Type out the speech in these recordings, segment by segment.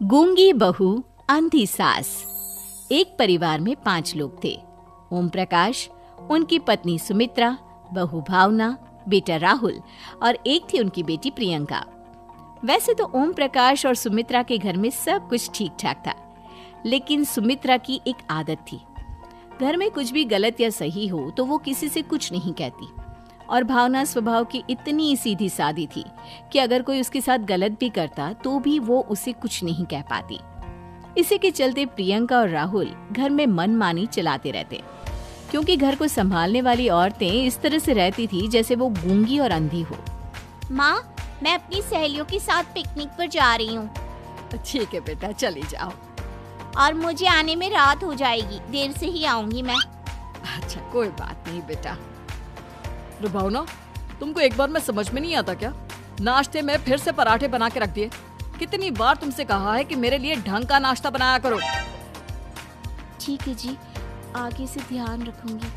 गूंगी बहू अंधी सास। एक परिवार में 5 लोग थे। ओम प्रकाश, उनकी पत्नी सुमित्रा, बहू भावना, बेटा राहुल और एक थी उनकी बेटी प्रियंका। वैसे तो ओम प्रकाश और सुमित्रा के घर में सब कुछ ठीक ठाक था, लेकिन सुमित्रा की एक आदत थी। घर में कुछ भी गलत या सही हो तो वो किसी से कुछ नहीं कहती। और भावना स्वभाव की इतनी सीधी सादी थी कि अगर कोई उसके साथ गलत भी करता तो भी वो उसे कुछ नहीं कह पाती। इसी के चलते प्रियंका और राहुल घर में मनमानी चलाते रहते, क्योंकि घर को संभालने वाली औरतें इस तरह से रहती थी जैसे वो गूंगी और अंधी हो। माँ, मैं अपनी सहेलियों के साथ पिकनिक पर जा रही हूँ। ठीक है बेटा, चली जाओ। और मुझे आने में रात हो जाएगी, देर से ही आऊंगी मैं। अच्छा, कोई बात नहीं बेटा। भावना, तुमको एक बार में समझ में नहीं आता क्या? नाश्ते में फिर से पराठे बना के रख दिए। कितनी बार तुमसे कहा है कि मेरे लिए ढंग का नाश्ता बनाया करो। ठीक है जी, आगे से ध्यान रखूंगी।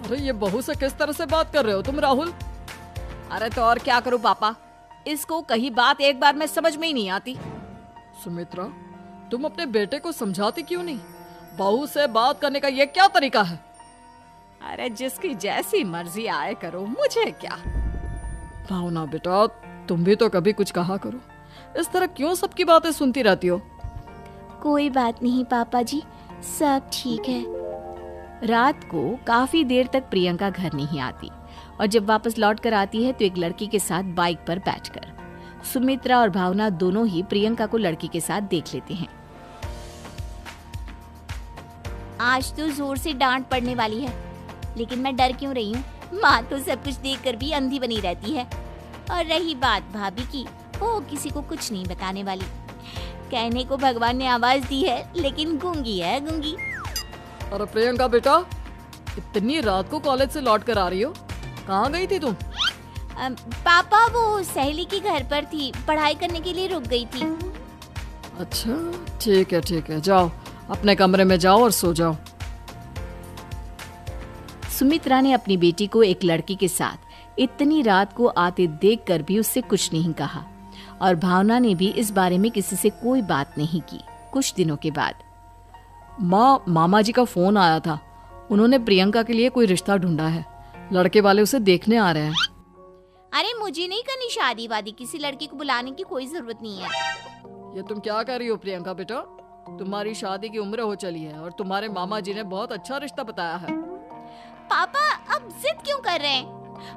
अरे ये बहू से किस तरह से बात कर रहे हो तुम राहुल? अरे तो और क्या करूं पापा, इसको कही बात एक बार में समझ में ही नहीं आती। सुमित्रा, तुम अपने बेटे को समझाती क्यों नहीं? बहू से बात करने का ये क्या तरीका है? अरे जिसकी जैसी मर्जी आए करो, मुझे क्या। भावना बेटा, तुम भी तो कभी कुछ कहा करो। इस तरह क्यों सबकी बातें सुनती रहती हो? कोई बात नहीं पापा जी, सब ठीक है। रात को काफी देर तक प्रियंका घर नहीं आती और जब वापस लौट कर आती है तो एक लड़की के साथ बाइक पर बैठकर। सुमित्रा और भावना दोनों ही प्रियंका को लड़की के साथ देख लेते हैं। आज तो जोर से डांट पड़ने वाली है, लेकिन मैं डर क्यों रही हूँ? माँ तो सब कुछ देखकर भी अंधी बनी रहती है। और रही बात भाभी की, वो किसी को कुछ नहीं बताने वाली। कहने को भगवान ने आवाज दी है, लेकिन गूंगी है गूंगी। अरे प्रियंका बेटा, इतनी रात को कॉलेज से लौट कर आ रही हो? कहाँ गई थी तुम? पापा, वो सहेली के घर पर थी, पढ़ाई करने के लिए रुक गई थी। अच्छा, ठीक है, जाओ अपने कमरे में जाओ और सो जाओ। सुमित्रा ने अपनी बेटी को एक लड़की के साथ इतनी रात को आते देखकर भी उससे कुछ नहीं कहा और भावना ने भी इस बारे में किसी से कोई बात नहीं की। कुछ दिनों के बाद मामा जी का फोन आया था। उन्होंने प्रियंका के लिए कोई रिश्ता ढूंढा है। लड़के वाले उसे देखने आ रहे हैं। अरे मुझे नहीं करनी शादी वादी, किसी लड़की को बुलाने की कोई जरूरत नहीं है। ये तुम क्या कर रही हो प्रियंका बेटा? तुम्हारी शादी की उम्र हो चली है और तुम्हारे मामा जी ने बहुत अच्छा रिश्ता बताया है। पापा, अब जिद क्यों कर रहे हैं?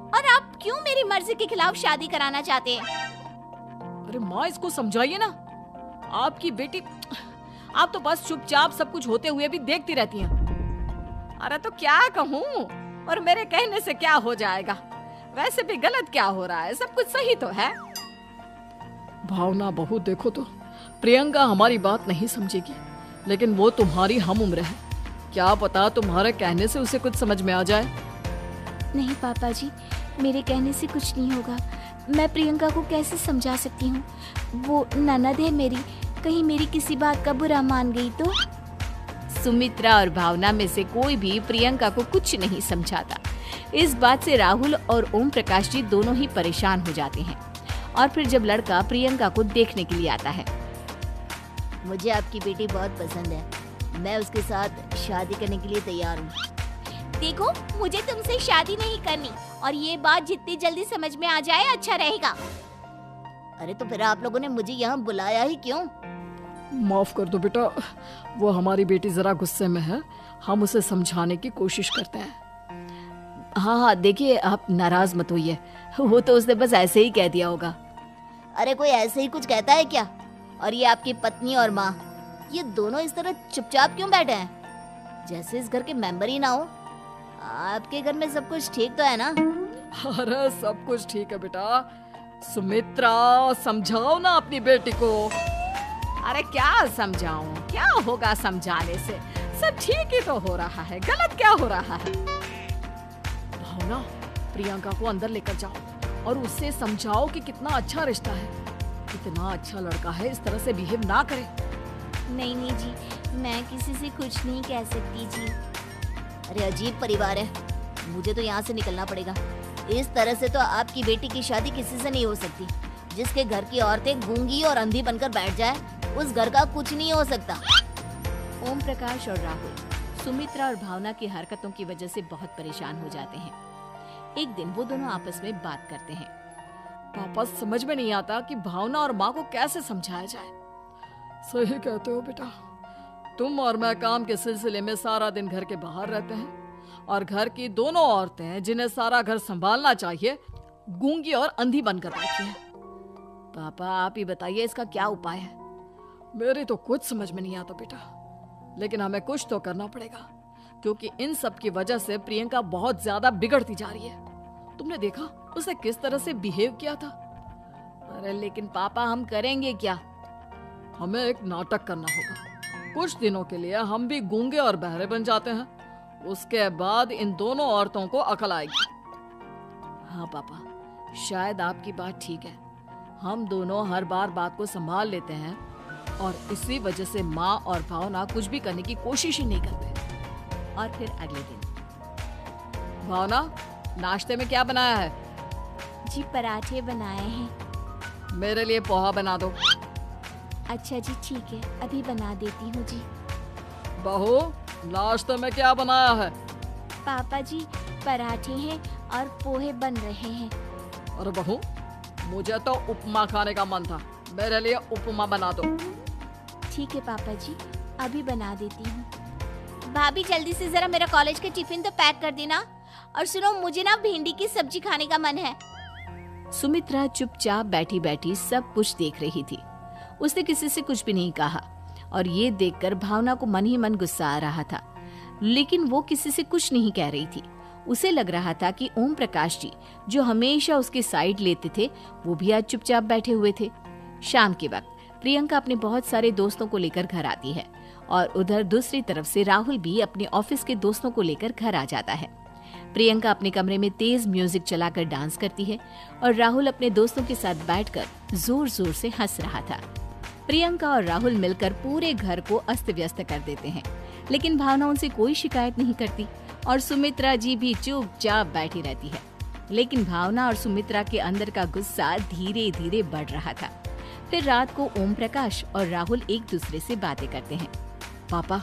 और आप क्यों मेरी मर्जी के खिलाफ शादी कराना चाहते हैं? अरे माँ, इसको समझाइए ना। आपकी बेटी, आप तो बस चुपचाप सब कुछ होते हुए भी देखती रहती हैं। अरे तो क्या कहूँ, और मेरे कहने से क्या हो जाएगा? वैसे भी गलत क्या हो रहा है, सब कुछ सही तो है। भावना बहू, देखो तो प्रियंका हमारी बात नहीं समझेगी, लेकिन वो तुम्हारी हम उम्र है। क्या पता तुम्हारे कहने से उसे कुछ समझ में आ जाए। नहीं पापा जी, मेरे कहने से कुछ नहीं होगा। मैं प्रियंका को कैसे समझा सकती हूँ? वो ननद है मेरी, कहीं मेरी किसी बात का बुरा मान गई तो? सुमित्रा और भावना में से कोई भी प्रियंका को कुछ नहीं समझाता। इस बात से राहुल और ओम प्रकाश जी दोनों ही परेशान हो जाते हैं। और फिर जब लड़का प्रियंका को देखने के लिए आता है, मुझे आपकी बेटी बहुत पसंद है, मैं उसके साथ शादी करने के लिए तैयार हूँ। देखो, मुझे तुमसे शादी नहीं करनी, और ये बात जितनी जल्दी समझ में आ जाए अच्छा रहेगा। अरे तो फिर आप लोगों ने मुझे यहाँ बुलाया ही क्यों? माफ कर दो बेटा, वो हमारी बेटी जरा गुस्से में है। हम उसे समझाने की कोशिश करते हैं। हाँ, देखिए आप नाराज मत होइए, वो तो उसने बस ऐसे ही कह दिया होगा। अरे कोई ऐसे ही कुछ कहता है क्या? और ये आपकी पत्नी और माँ, ये दोनों इस तरह चुपचाप क्यों बैठे हैं, जैसे इस घर के मेंबर ही ना हो? आपके घर में सब कुछ ठीक तो है ना? अरे सब कुछ ठीक है बेटा। सुमित्रा, समझाओ ना अपनी बेटी को। अरे क्या समझाऊं, क्या होगा समझाने से? सब ठीक ही तो हो रहा है, गलत क्या हो रहा है? भावना, प्रियंका को अंदर लेकर जाओ और उससे समझाओ कि कितना अच्छा रिश्ता है, कितना अच्छा लड़का है, इस तरह से बिहेव ना करे। नहीं जी, मैं किसी से कुछ नहीं कह सकती जी। अरे अजीब परिवार है, मुझे तो यहाँ से निकलना पड़ेगा। इस तरह से तो आपकी बेटी की शादी किसी से नहीं हो सकती। जिसके घर की औरतें गूंगी और अंधी बनकर बैठ जाए, उस घर का कुछ नहीं हो सकता। ओम प्रकाश और राहुल सुमित्रा और भावना की हरकतों की वजह से बहुत परेशान हो जाते हैं। एक दिन वो दोनों आपस में बात करते हैं। पापा, समझ में नहीं आता कि भावना और माँ को कैसे समझाया जाए। सही कहते हो बेटा, तुम और मैं काम के सिलसिले में सारा दिन घर के बाहर रहते हैं और घर की दोनों औरतें जिन्हें सारा घर संभालना चाहिए गूंगी और अंधी बनकर बैठी हैं। पापा, आप ही बताइए इसका क्या उपाय है? मेरी तो कुछ समझ में नहीं आता बेटा, लेकिन हमें कुछ तो करना पड़ेगा, क्योंकि इन सब की वजह से प्रियंका बहुत ज्यादा बिगड़ती जा रही है। तुमने देखा उसने किस तरह से बिहेव किया था। अरे लेकिन पापा, हम करेंगे क्या? हमें एक नाटक करना होगा। कुछ दिनों के लिए हम भी गूंगे और बहरे बन जाते हैं, उसके बाद इन दोनों औरतों को अकल आएगी। हाँ पापा, शायद आपकी बात ठीक है। हम दोनों हर बार बात को संभाल लेते हैं और इसी वजह से माँ और भावना कुछ भी करने की कोशिश ही नहीं करते। और फिर अगले दिन, भावना, नाश्ते में क्या बनाया है? जी पराठे बनाए हैं। मेरे लिए पोहा बना दो। अच्छा जी, ठीक है, अभी बना देती हूँ जी। बहू, नाश्ते में क्या बनाया है? पापा जी, पराठे हैं और पोहे बन रहे हैं। अरे बहू, मुझे तो उपमा खाने का मन था, मेरे लिए उपमा बना दो। ठीक है पापा जी, अभी बना देती हूँ। भाभी, जल्दी से जरा मेरा कॉलेज के टिफिन तो पैक कर देना। और सुनो, मुझे ना भिंडी की सब्जी खाने का मन है। सुमित्रा चुपचाप बैठी बैठी सब कुछ देख रही थी। उसने किसी से कुछ भी नहीं कहा और ये देखकर भावना को मन ही मन गुस्सा आ रहा था, लेकिन वो किसी से कुछ नहीं कह रही थी। उसे लग रहा था कि ओम प्रकाश जी, जो हमेशा उसकी साइड लेते थे, वो भी आज चुपचाप बैठे हुए थे। शाम के वक्त प्रियंका अपने बहुत सारे दोस्तों को लेकर घर आती है और उधर दूसरी तरफ से राहुल भी अपने ऑफिस के दोस्तों को लेकर घर आ जाता है। प्रियंका अपने कमरे में तेज म्यूजिक चलाकर डांस करती है और राहुल अपने दोस्तों के साथ बैठकर जोर जोर से हंस रहा था। प्रियंका और राहुल मिलकर पूरे घर को अस्त व्यस्त कर देते हैं, लेकिन भावना उनसे कोई शिकायत नहीं करती और सुमित्रा जी भी चुपचाप बैठी रहती है। लेकिन भावना और सुमित्रा के अंदर का गुस्सा धीरे धीरे बढ़ रहा था। फिर रात को ओम प्रकाश और राहुल एक दूसरे से बातें करते हैं। पापा,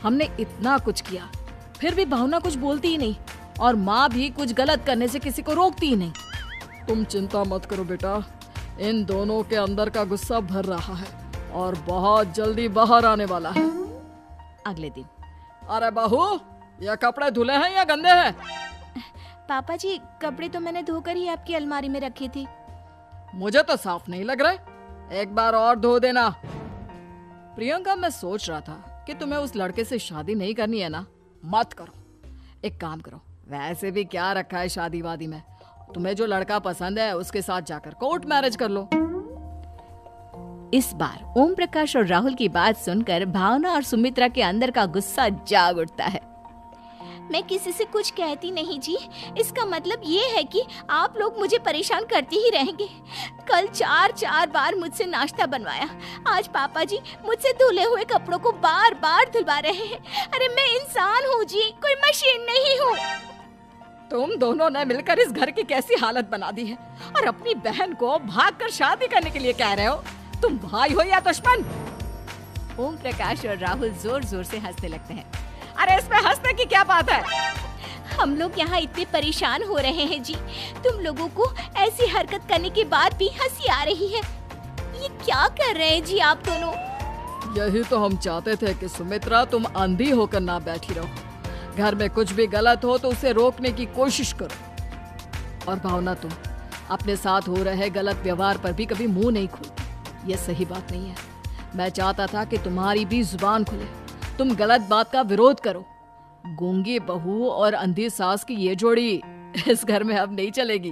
हमने इतना कुछ किया, फिर भी भावना कुछ बोलती ही नहीं और माँ भी कुछ गलत करने से किसी को रोकती ही नहीं। तुम चिंता मत करो बेटा, इन दोनों के अंदर का गुस्सा भर रहा है और बहुत जल्दी बाहर आने वाला है। अगले दिन, अरे बहू, ये कपड़े धुले हैं या गंदे हैं? पापा जी, कपड़े तो मैंने धोकर ही आपकी अलमारी में रखे थे। मुझे तो साफ नहीं लग रहे, एक बार और धो देना। प्रियंका, मैं सोच रहा था कि तुम्हें उस लड़के से शादी नहीं करनी है ना, मत करो। एक काम करो, वैसे भी क्या रखा है शादी वादी में, तुम्हें जो लड़का पसंद है उसके साथ जाकर कोर्ट मैरिज कर लो। इस बार ओम प्रकाश और राहुल की बात सुनकर भावना और सुमित्रा के अंदर का गुस्सा जाग उठता है। मैं किसी से कुछ कहती नहीं जी, इसका मतलब ये है कि आप लोग मुझे परेशान करते ही रहेंगे। कल 4 बार मुझसे नाश्ता बनवाया, आज पापा जी मुझसे धुले हुए कपड़ों को बार बार धुलवा रहे हैं। अरे मैं इंसान हूँ जी, कोई मशीन नहीं हूँ। तुम दोनों ने मिलकर इस घर की कैसी हालत बना दी है और अपनी बहन को भागकर शादी करने के लिए कह रहे हो। तुम भाई हो या दुश्मन? ओम प्रकाश और राहुल जोर जोर से हंसने लगते हैं। अरे इसमें हंसने की क्या बात है? हम लोग यहाँ इतने परेशान हो रहे हैं जी, तुम लोगों को ऐसी हरकत करने के बाद भी हंसी आ रही है। ये क्या कर रहे हैं जी आप दोनों? यही तो हम चाहते थे कि सुमित्रा, तुम अंधी होकर ना बैठी रहो। घर में कुछ भी गलत हो तो उसे रोकने की कोशिश करो। और भावना, तुम अपने साथ हो रहे गलत व्यवहार पर भी कभी मुंह नहीं खोलती। ये सही बात नहीं है। मैं चाहता था कि तुम्हारी भी जुबान खुले, तुम गलत बात का विरोध करो। गूंगी बहू और अंधी सास की ये जोड़ी इस घर में अब नहीं चलेगी।